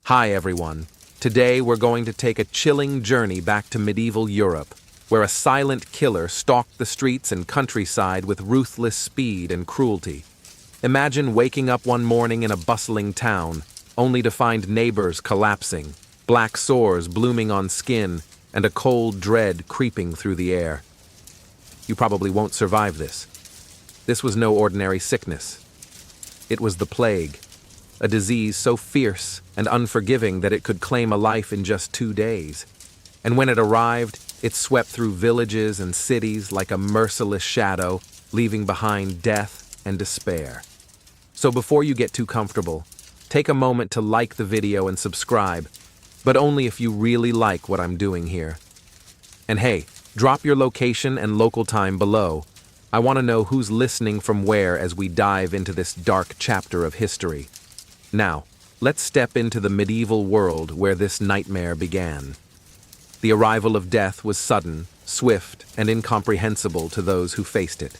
Hi everyone. Today we're going to take a chilling journey back to medieval Europe, where a silent killer stalked the streets and countryside with ruthless speed and cruelty. Imagine waking up one morning in a bustling town, only to find neighbors collapsing, black sores blooming on skin, and a cold dread creeping through the air. You probably won't survive this. This was no ordinary sickness. It was the plague, a disease so fierce and unforgiving that it could claim a life in just 2 days. And when it arrived, it swept through villages and cities like a merciless shadow, leaving behind death and despair. So before you get too comfortable, take a moment to like the video and subscribe, but only if you really like what I'm doing here. And hey, drop your location and local time below. I want to know who's listening from where as we dive into this dark chapter of history. Now, let's step into the medieval world where this nightmare began. The arrival of death was sudden, swift, and incomprehensible to those who faced it.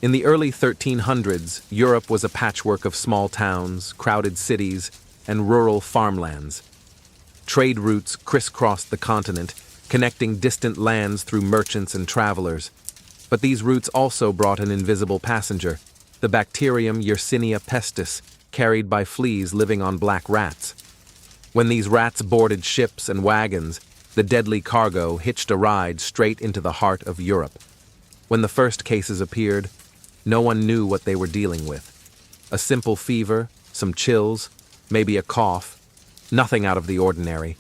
In the early 1300s, Europe was a patchwork of small towns, crowded cities, and rural farmlands. Trade routes crisscrossed the continent, connecting distant lands through merchants and travelers. But these routes also brought an invisible passenger, the bacterium Yersinia pestis, carried by fleas living on black rats. When these rats boarded ships and wagons, the deadly cargo hitched a ride straight into the heart of Europe. When the first cases appeared, no one knew what they were dealing with. A simple fever, some chills, maybe a cough, nothing out of the ordinary.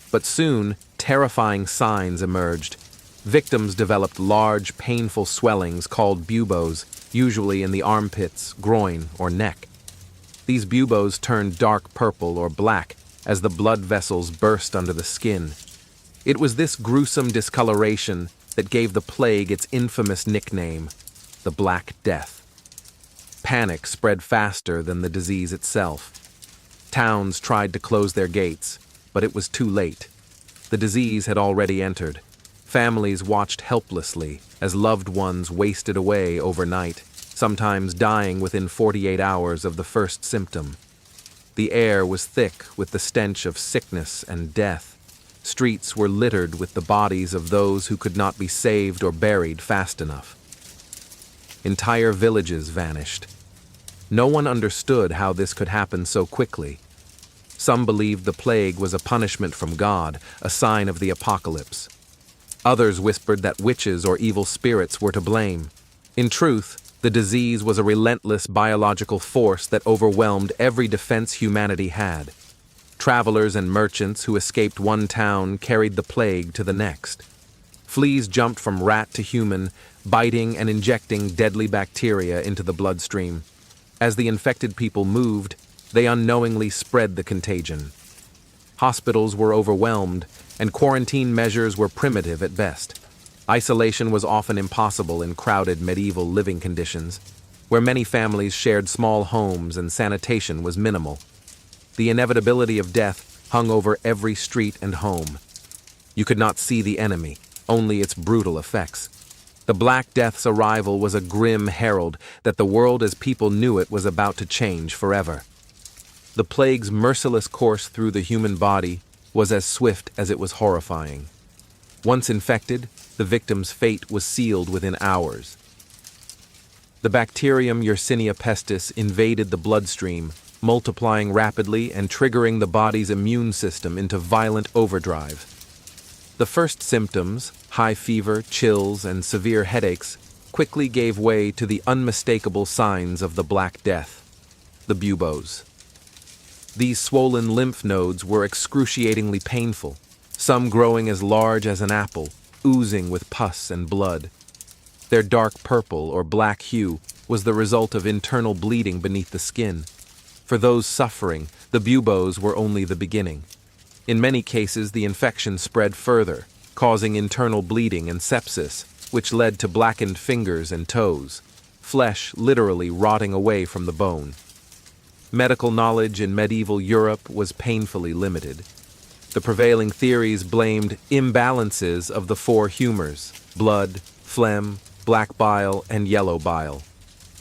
But soon, terrifying signs emerged. Victims developed large, painful swellings called buboes, usually in the armpits, groin, or neck. These buboes turned dark purple or black as the blood vessels burst under the skin. It was this gruesome discoloration that gave the plague its infamous nickname, the Black Death. Panic spread faster than the disease itself. Towns tried to close their gates, but it was too late. The disease had already entered. Families watched helplessly as loved ones wasted away overnight, sometimes dying within 48 hours of the first symptom. The air was thick with the stench of sickness and death. Streets were littered with the bodies of those who could not be saved or buried fast enough. Entire villages vanished. No one understood how this could happen so quickly. Some believed the plague was a punishment from God, a sign of the apocalypse. Others whispered that witches or evil spirits were to blame. In truth, the disease was a relentless biological force that overwhelmed every defense humanity had. Travelers and merchants who escaped one town carried the plague to the next. Fleas jumped from rat to human, biting and injecting deadly bacteria into the bloodstream. As the infected people moved, they unknowingly spread the contagion. Hospitals were overwhelmed, and quarantine measures were primitive at best. Isolation was often impossible in crowded medieval living conditions, where many families shared small homes and sanitation was minimal. The inevitability of death hung over every street and home. You could not see the enemy, only its brutal effects. The Black Death's arrival was a grim herald that the world as people knew it was about to change forever. The plague's merciless course through the human body was as swift as it was horrifying. Once infected, the victim's fate was sealed within hours. The bacterium Yersinia pestis invaded the bloodstream, multiplying rapidly and triggering the body's immune system into violent overdrive. The first symptoms, high fever, chills, and severe headaches, quickly gave way to the unmistakable signs of the Black Death, the buboes. These swollen lymph nodes were excruciatingly painful, some growing as large as an apple, oozing with pus and blood. Their dark purple or black hue was the result of internal bleeding beneath the skin. For those suffering, the buboes were only the beginning. In many cases, the infection spread further, causing internal bleeding and sepsis, which led to blackened fingers and toes, flesh literally rotting away from the bone. Medical knowledge in medieval Europe was painfully limited. The prevailing theories blamed imbalances of the four humors: blood, phlegm, black bile, and yellow bile.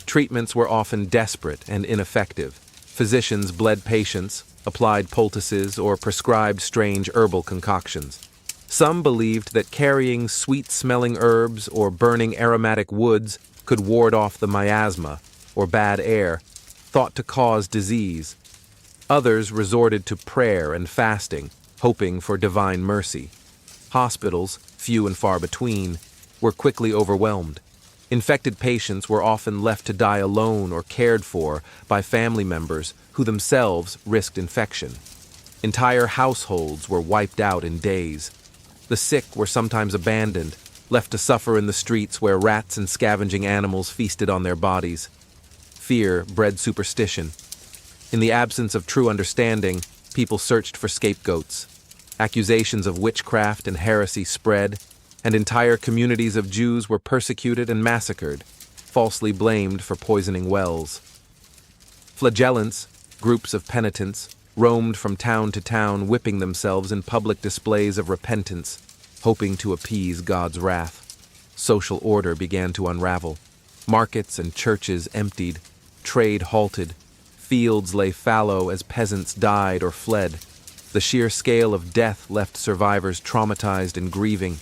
Treatments were often desperate and ineffective. Physicians bled patients, applied poultices, or prescribed strange herbal concoctions. Some believed that carrying sweet-smelling herbs or burning aromatic woods could ward off the miasma, or bad air, thought to cause disease. Others resorted to prayer and fasting, hoping for divine mercy. Hospitals, few and far between, were quickly overwhelmed. Infected patients were often left to die alone or cared for by family members who themselves risked infection. Entire households were wiped out in days. The sick were sometimes abandoned, left to suffer in the streets where rats and scavenging animals feasted on their bodies. Fear bred superstition. In the absence of true understanding, people searched for scapegoats. Accusations of witchcraft and heresy spread, and entire communities of Jews were persecuted and massacred, falsely blamed for poisoning wells. Flagellants, groups of penitents, roamed from town to town, whipping themselves in public displays of repentance, hoping to appease God's wrath. Social order began to unravel. Markets and churches emptied, trade halted, fields lay fallow as peasants died or fled. The sheer scale of death left survivors traumatized and grieving.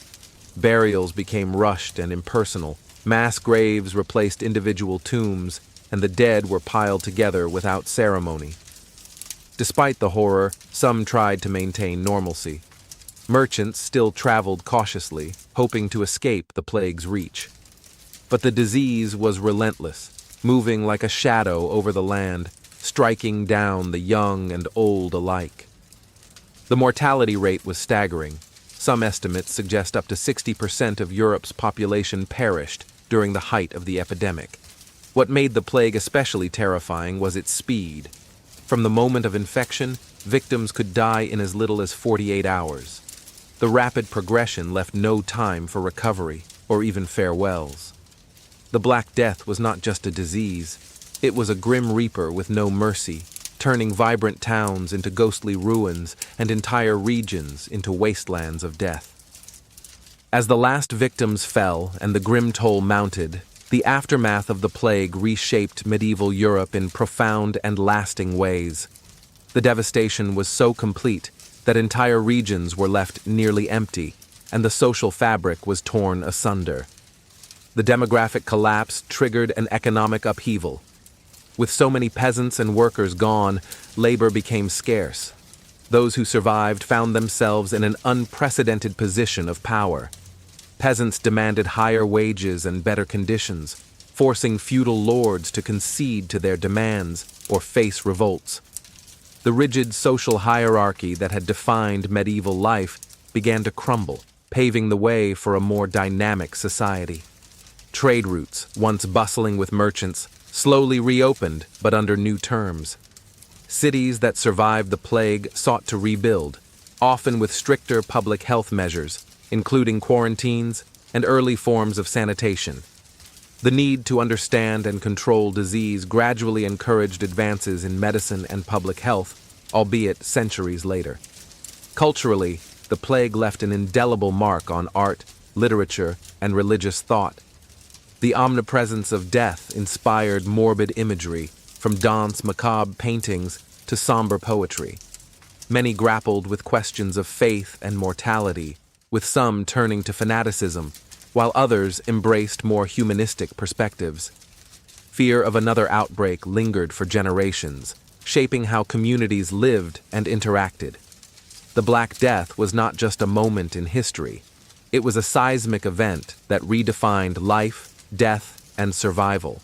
Burials became rushed and impersonal. Mass graves replaced individual tombs, and the dead were piled together without ceremony. Despite the horror, some tried to maintain normalcy. Merchants still traveled cautiously, hoping to escape the plague's reach. But the disease was relentless, moving like a shadow over the land, striking down the young and old alike. The mortality rate was staggering. Some estimates suggest up to 60% of Europe's population perished during the height of the epidemic. What made the plague especially terrifying was its speed. From the moment of infection, victims could die in as little as 48 hours. The rapid progression left no time for recovery or even farewells. The Black Death was not just a disease. It was a grim reaper with no mercy, turning vibrant towns into ghostly ruins and entire regions into wastelands of death. As the last victims fell and the grim toll mounted, the aftermath of the plague reshaped medieval Europe in profound and lasting ways. The devastation was so complete that entire regions were left nearly empty, and the social fabric was torn asunder. The demographic collapse triggered an economic upheaval. With so many peasants and workers gone, labor became scarce. Those who survived found themselves in an unprecedented position of power. Peasants demanded higher wages and better conditions, forcing feudal lords to concede to their demands or face revolts. The rigid social hierarchy that had defined medieval life began to crumble, paving the way for a more dynamic society. Trade routes, once bustling with merchants, slowly reopened, but under new terms. Cities that survived the plague sought to rebuild, often with stricter public health measures, including quarantines and early forms of sanitation. The need to understand and control disease gradually encouraged advances in medicine and public health, albeit centuries later. Culturally, the plague left an indelible mark on art, literature, and religious thought. The omnipresence of death inspired morbid imagery, from danse macabre paintings to somber poetry. Many grappled with questions of faith and mortality, with some turning to fanaticism, while others embraced more humanistic perspectives. Fear of another outbreak lingered for generations, shaping how communities lived and interacted. The Black Death was not just a moment in history. It was a seismic event that redefined life, death, and survival.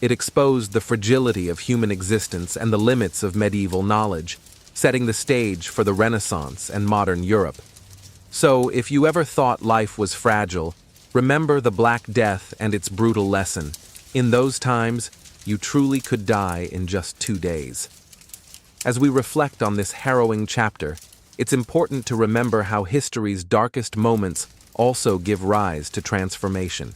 It exposed the fragility of human existence and the limits of medieval knowledge, setting the stage for the Renaissance and modern Europe. So, if you ever thought life was fragile, remember the Black Death and its brutal lesson. In those times, you truly could die in just 2 days. As we reflect on this harrowing chapter, it's important to remember how history's darkest moments also give rise to transformation.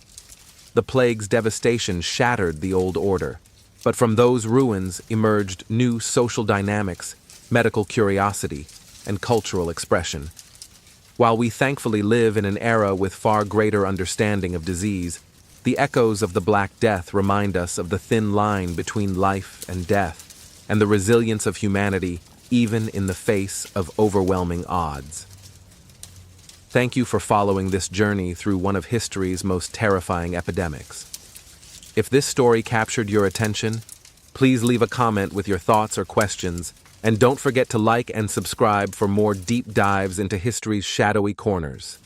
The plague's devastation shattered the old order, but from those ruins emerged new social dynamics, medical curiosity, and cultural expression. While we thankfully live in an era with far greater understanding of disease, the echoes of the Black Death remind us of the thin line between life and death, and the resilience of humanity even in the face of overwhelming odds. Thank you for following this journey through one of history's most terrifying epidemics. If this story captured your attention, please leave a comment with your thoughts or questions, and don't forget to like and subscribe for more deep dives into history's shadowy corners.